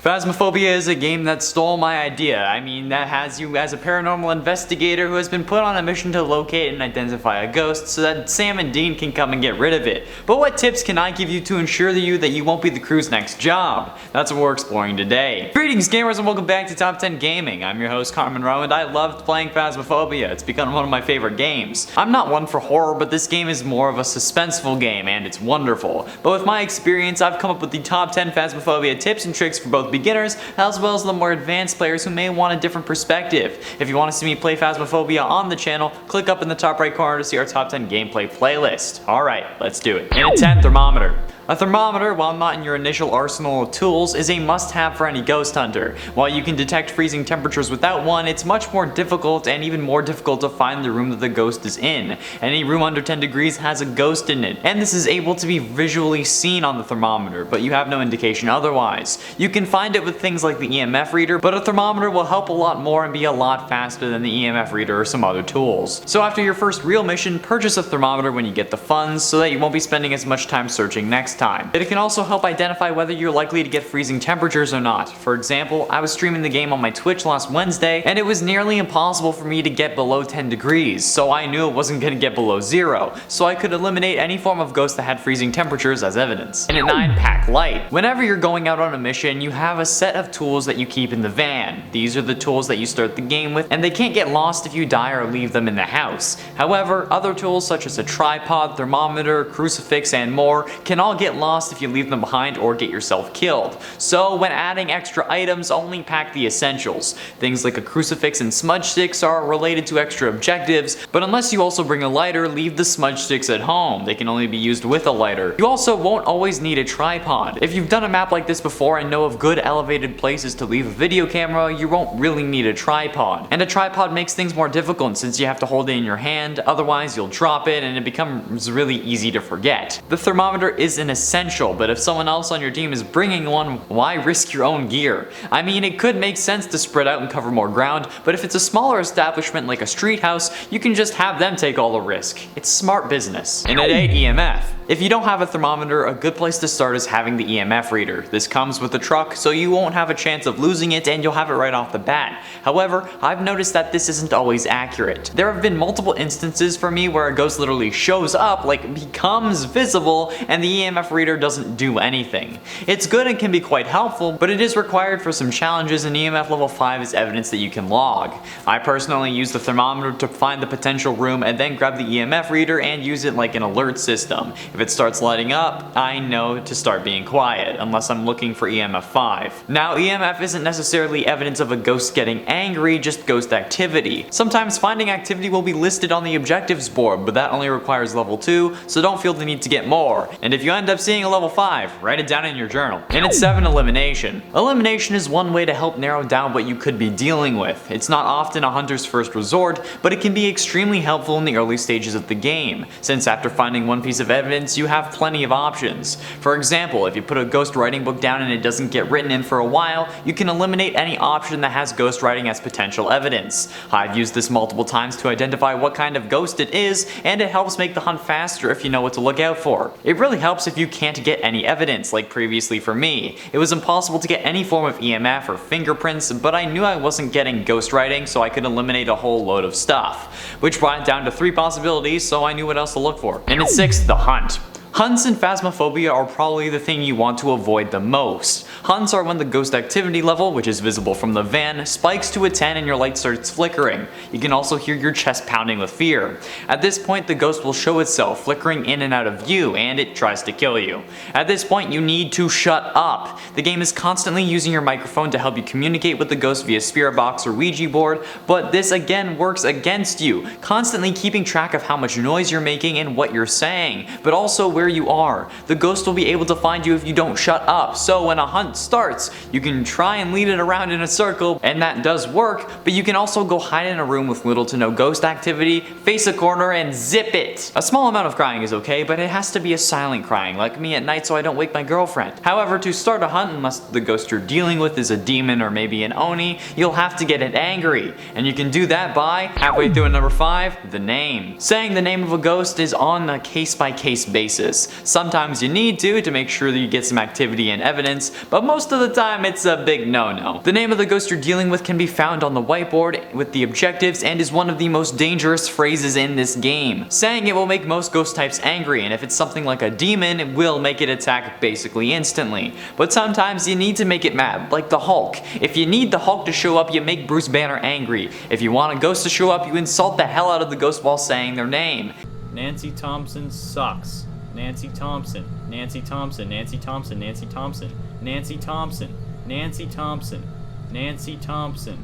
Phasmophobia is a game that stole my idea. I mean, that has you as a paranormal investigator who has been put on a mission to locate and identify a ghost so that Sam and Dean can come and get rid of it. But what tips can I give you to ensure that you won't be the crew's next job? That's what we're exploring today. Greetings gamers and welcome back to Top 10 Gaming. I'm your host Carmen Rowe and I loved playing Phasmophobia. It's become one of my favorite games. I'm not one for horror, but this game is more of a suspenseful game and it's wonderful. But with my experience, I've come up with the top 10 Phasmophobia tips and tricks for both beginners as well as the more advanced players who may want a different perspective. If you want to see me play Phasmophobia on the channel, click up in the top right corner to see our top 10 gameplay playlist. Alright, let's do it. In at 10, Thermometer. A thermometer, while not in your initial arsenal of tools, is a must-have for any ghost hunter. While you can detect freezing temperatures without one, it's much more difficult and even more difficult to find the room that the ghost is in. Any room under 10 degrees has a ghost in it, and this is able to be visually seen on the thermometer, but you have no indication otherwise. You can find it with things like the EMF reader, but a thermometer will help a lot more and be a lot faster than the EMF reader or some other tools. So after your first real mission, purchase a thermometer when you get the funds so that you won't be spending as much time searching next time. It can also help identify whether you're likely to get freezing temperatures or not. For example, I was streaming the game on my Twitch last Wednesday and it was nearly impossible for me to get below 10 degrees, so I knew it wasn't going to get below 0, so I could eliminate any form of ghost that had freezing temperatures as evidence. And at 9, pack light. Whenever you're going out on a mission, you have a set of tools that you keep in the van. These are the tools that you start the game with and they can't get lost if you die or leave them in the house. However, other tools such as a tripod, thermometer, crucifix, and more can all get lost if you leave them behind or get yourself killed. So when adding extra items, only pack the essentials. Things like a crucifix and smudge sticks are related to extra objectives, but unless you also bring a lighter, leave the smudge sticks at home. They can only be used with a lighter. You also won't always need a tripod. If you've done a map like this before and know of good elevated places to leave a video camera, you won't really need a tripod. And a tripod makes things more difficult since you have to hold it in your hand, otherwise you'll drop it and it becomes really easy to forget. The thermometer is an essential, but if someone else on your team is bringing one, why risk your own gear? I mean, it could make sense to spread out and cover more ground, but if it's a smaller establishment like a street house, you can just have them take all the risk. It's smart business. And at 8, EMF. If you don't have a thermometer, a good place to start is having the EMF reader. This comes with the truck, so you won't have a chance of losing it and you'll have it right off the bat. However, I've noticed that this isn't always accurate. There have been multiple instances for me where a ghost literally shows up, like becomes visible, and the EMF reader doesn't do anything. It's good and can be quite helpful, but it is required for some challenges and EMF level 5 is evidence that you can log. I personally use the thermometer to find the potential room and then grab the EMF reader and use it like an alert system. If it starts lighting up, I know to start being quiet, unless I'm looking for EMF 5. Now, EMF isn't necessarily evidence of a ghost getting angry, just ghost activity. Sometimes finding activity will be listed on the objectives board, but that only requires level 2, so don't feel the need to get more. And if you end up seeing a level 5, write it down in your journal. And at 7, elimination. Elimination is one way to help narrow down what you could be dealing with. It's not often a hunter's first resort, but it can be extremely helpful in the early stages of the game, since after finding one piece of evidence, you have plenty of options. For example, if you put a ghost writing book down and it doesn't get written in for a while, you can eliminate any option that has ghost writing as potential evidence. I've used this multiple times to identify what kind of ghost it is, and it helps make the hunt faster if you know what to look out for. It really helps if you can't get any evidence, like previously for me. It was impossible to get any form of EMF or fingerprints, but I knew I wasn't getting ghost writing, so I could eliminate a whole load of stuff, which brought it down to 3 possibilities, so I knew what else to look for. And at 6, the hunt. Hunts and Phasmophobia are probably the thing you want to avoid the most. Hunts are when the ghost activity level, which is visible from the van, spikes to a 10 and your light starts flickering. You can also hear your chest pounding with fear. At this point, the ghost will show itself, flickering in and out of view, and it tries to kill you. At this point, you need to shut up. The game is constantly using your microphone to help you communicate with the ghost via spirit box or Ouija board, but this again works against you, constantly keeping track of how much noise you're making and what you're saying, but also where you are. The ghost will be able to find you if you don't shut up, so when a hunt starts, you can try and lead it around in a circle, and that does work, but you can also go hide in a room with little to no ghost activity, face a corner, and zip it. A small amount of crying is okay, but it has to be a silent crying, like me at night so I don't wake my girlfriend. However, to start a hunt, unless the ghost you're dealing with is a demon or maybe an Oni, you'll have to get it angry, and you can do that by, halfway through at number 5, the name. Saying the name of a ghost is on a case-by-case basis. cautious. Sometimes you need to make sure that you get some activity and evidence, but most of the time it's a big no-no. The name of the ghost you're dealing with can be found on the whiteboard with the objectives and is one of the most dangerous phrases in this game. Saying it will make most ghost types angry, and if it's something like a demon, it will make it attack basically instantly. But sometimes you need to make it mad, like the Hulk. If you need the Hulk to show up, you make Bruce Banner angry. If you want a ghost to show up, you insult the hell out of the ghost while saying their name. Nancy Thompson sucks. Nancy Thompson. Nancy Thompson. Nancy Thompson. Nancy Thompson. Nancy Thompson. Nancy Thompson. Nancy Thompson.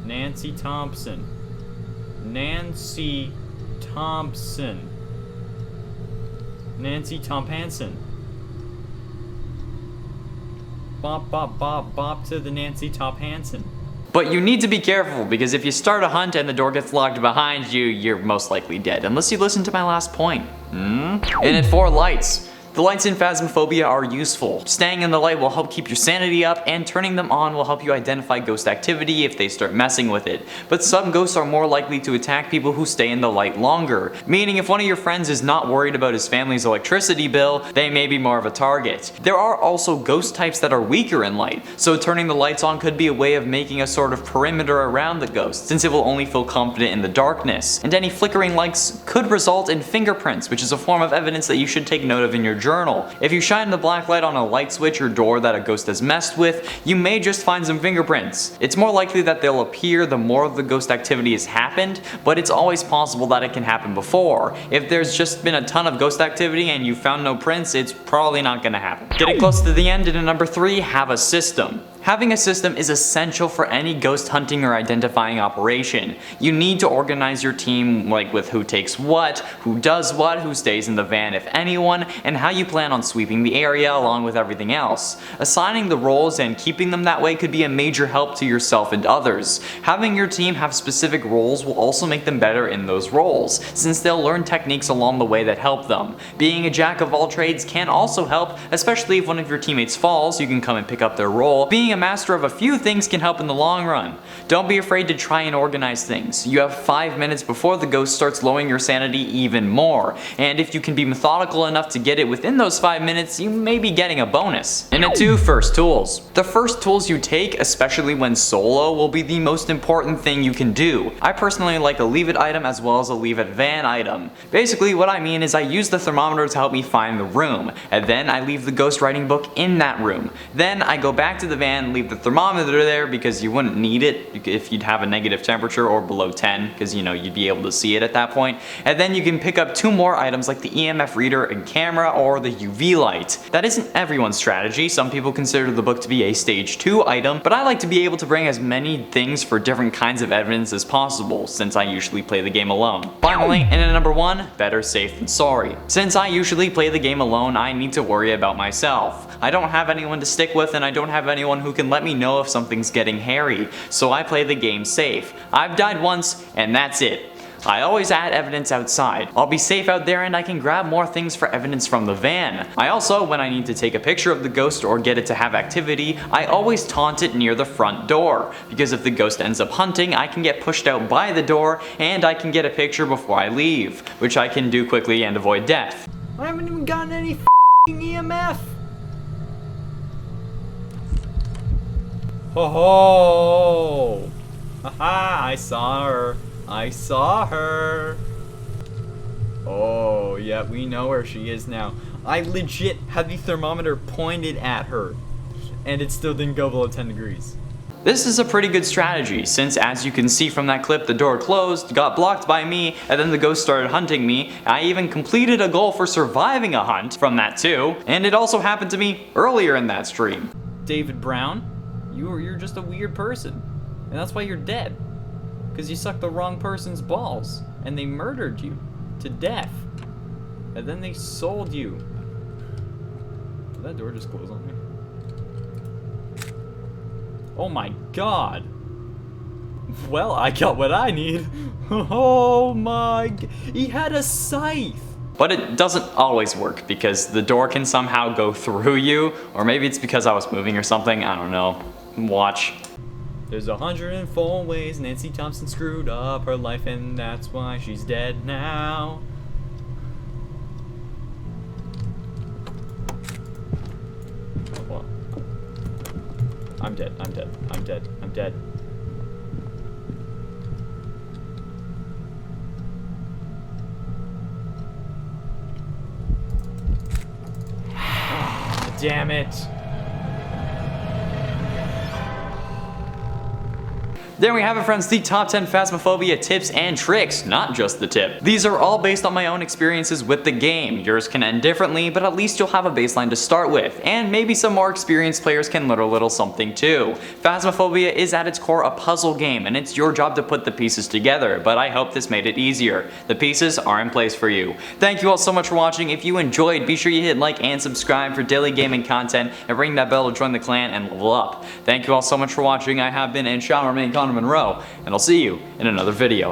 Nancy Thompson. Nancy Thompson. Nancy Thompson. Bop bop bop bop to the Nancy Thompson. But you need to be careful, because if you start a hunt and the door gets locked behind you, you're most likely dead, unless you listen to my last point. And at 4 lights. The lights in Phasmophobia are useful. Staying in the light will help keep your sanity up, and turning them on will help you identify ghost activity if they start messing with it. But some ghosts are more likely to attack people who stay in the light longer, meaning if one of your friends is not worried about his family's electricity bill, they may be more of a target. There are also ghost types that are weaker in light, so turning the lights on could be a way of making a sort of perimeter around the ghost, since it will only feel confident in the darkness. And any flickering lights could result in fingerprints, which is a form of evidence that you should take note of in your journal. If you shine the black light on a light switch or door that a ghost has messed with, you may just find some fingerprints. It's more likely that they'll appear the more the ghost activity has happened, but it's always possible that it can happen before. If there's just been a ton of ghost activity and you found no prints, it's probably not gonna happen. Getting close to the end, and in number 3, have a system. Having a system is essential for any ghost hunting or identifying operation. You need to organize your team, like with who takes what, who does what, who stays in the van if anyone, and how you plan on sweeping the area along with everything else. Assigning the roles and keeping them that way could be a major help to yourself and others. Having your team have specific roles will also make them better in those roles, since they'll learn techniques along the way that help them. Being a jack of all trades can also help, especially if one of your teammates falls, you can come and pick up their role. Being a master of a few things can help in the long run. Don't be afraid to try and organize things. You have 5 minutes before the ghost starts lowering your sanity even more, and if you can be methodical enough to get it within those 5 minutes, you may be getting a bonus. And at 2, first tools. The first tools you take, especially when solo, will be the most important thing you can do. I personally like a leave it item as well as a leave it van item. Basically what I mean is I use the thermometer to help me find the room, and then I leave the ghost writing book in that room. Then I go back to the van, leave the thermometer there because you wouldn't need it if you'd have a negative temperature or below 10, because you'd be able to see it at that point. And then you can pick up 2 more items like the EMF reader and camera or the UV light. That isn't everyone's strategy. Some people consider the book to be a stage 2 item, but I like to be able to bring as many things for different kinds of evidence as possible, since I usually play the game alone. Finally, and at number 1, better safe than sorry. Since I usually play the game alone, I need to worry about myself. I don't have anyone to stick with, and I don't have anyone who can let me know if something's getting hairy, so I play the game safe. I've died once, and that's it. I always add evidence outside. I'll be safe out there and I can grab more things for evidence from the van. I also, when I need to take a picture of the ghost or get it to have activity, I always taunt it near the front door, because if the ghost ends up hunting, I can get pushed out by the door and I can get a picture before I leave, which I can do quickly and avoid death. I haven't even gotten any f***ing EMF. Ho ho! Haha, I saw her. I saw her. Oh, yeah, we know where she is now. I legit had the thermometer pointed at her, and it still didn't go below 10 degrees. This is a pretty good strategy, since as you can see from that clip, the door closed, got blocked by me, and then the ghost started hunting me. I even completed a goal for surviving a hunt from that too, and it also happened to me earlier in that stream. David Brown, you're just a weird person, and that's why you're dead. Because you sucked the wrong person's balls, and they murdered you to death. And then they sold you. Did that door just close on me? Oh my god. Well, I got what I need. Oh my god. He had a scythe. But it doesn't always work, because the door can somehow go through you, or maybe it's because I was moving or something, I don't know. Watch. There's 104 ways Nancy Thompson screwed up her life, and that's why she's dead now. I'm dead. I'm dead. I'm dead. I'm dead. Oh, damn it. There we have it, friends, the top 10 Phasmophobia tips and tricks, not just the tip. These are all based on my own experiences with the game. Yours can end differently, but at least you'll have a baseline to start with, and maybe some more experienced players can learn a little something too. Phasmophobia is at its core a puzzle game, and it's your job to put the pieces together, but I hope this made it easier. The pieces are in place for you. Thank you all so much for watching. If you enjoyed, be sure you hit like and subscribe for daily gaming content, and ring that bell to join the clan and level up. Thank you all so much for watching. I have been and shall remain Connor Monroe, and I'll see you in another video.